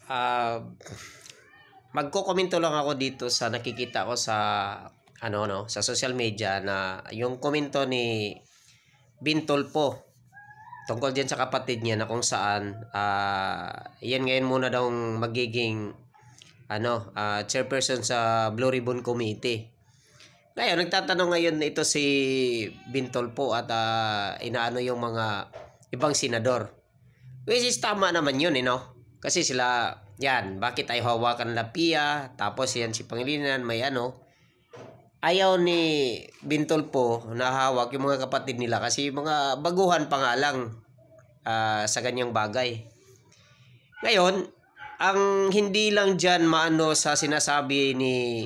Ah, magkokomento lang ako dito sa nakikita ko sa sa social media na yung komento ni Bintolpo tungkol diyan sa kapatid niya na kung saan yan ngayon muna daw magiging chairperson sa Blue Ribbon Committee. Ngayon, nagtatanong ngayon ito si Bintolpo at inaano yung mga ibang senador. Which is tama naman yun, no? Kasi sila, yan, bakit ay hawakan la Pia, tapos yan si Pangilinan, may ayaw ni Bintolpo na hawak yung mga kapatid nila kasi mga baguhan pa nga lang sa ganyang bagay. Ngayon, ang hindi lang dyan maano sa sinasabi ni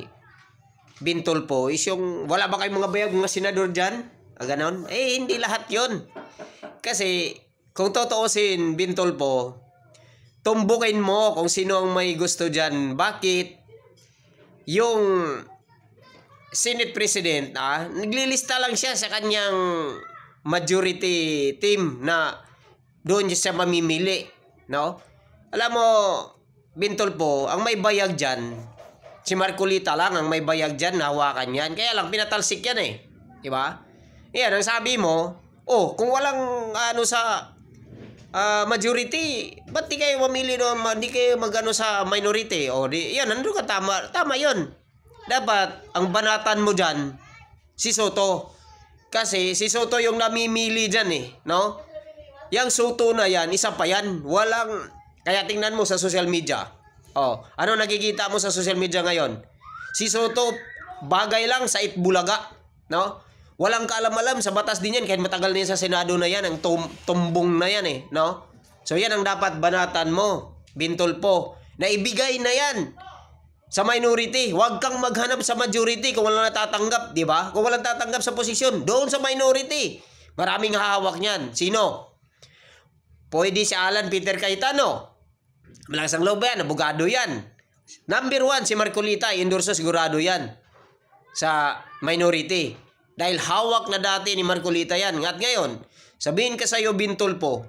Bintolpo is yung wala ba kayong mga bayag mga senador dyan? Ganon? Hindi lahat yon. Kasi kung totoosin Bintolpo, tumbukin mo kung sino ang may gusto dyan. Bakit yung Senate President naglilista lang siya sa kanyang majority team na doon siya mamimili, no? Alam mo, Bintolpo, ang may bayag dyan, si Marcolita lang ang may bayag dyan, hawakan yan. Kaya lang, pinatalsik yan Diba? Yan, ang sabi mo, kung walang sa majority, ba't di kayo mamili di kayo magano sa minority? Yan, nandun ka, tama yun. Dapat, ang banatan mo dyan, si Soto. Kasi si Soto yung namimili dyan no? Yang Soto na yan, isa pa yan. Kaya tingnan mo sa social media. Ano nakikita mo sa social media ngayon? Si Soto, bagay lang sa Itbulaga, no? Walang kaalam-alam sa batas din yan, kahit matagal na yan sa Senado na yan, ang tumbong na yan no? So yan ang dapat banatan mo, Bintolpo, na ibigay na yan sa minority. Huwag kang maghanap sa majority kung walang natatanggap, di ba? Kung walang tatanggap sa posisyon, doon sa minority. Maraming hahawak niyan. Sino? Pwede si Alan Peter Cayetano. Malakas ang loob yan, abogado yan. Number 1, si Marcolita, endorso sigurado yan sa minority. Dahil hawak na dati ni Marcolita yan. At ngayon, sabihin ka sa'yo, Bintolpo,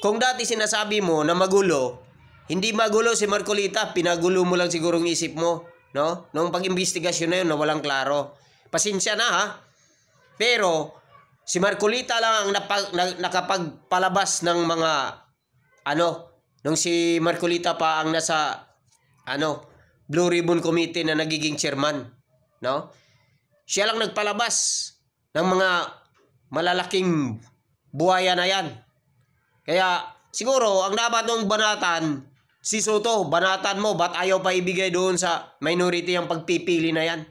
kung dati sinasabi mo na magulo, hindi magulo si Marcolita, pinagulo mo lang siguro ang isip mo, no? Noong pag-imbestigasyon na yun na walang klaro. Pasensya na Pero, si Marcolita lang ang nakapagpalabas ng mga nung si Marcolita pa ang nasa Blue Ribbon Committee na nagiging chairman, no? Siya lang nagpalabas ng mga malalaking buhaya na yan. Kaya siguro ang dapat nung banatan si Soto, banatan mo, ba't ayaw pa ibigay doon sa minority ang pagpipili na yan?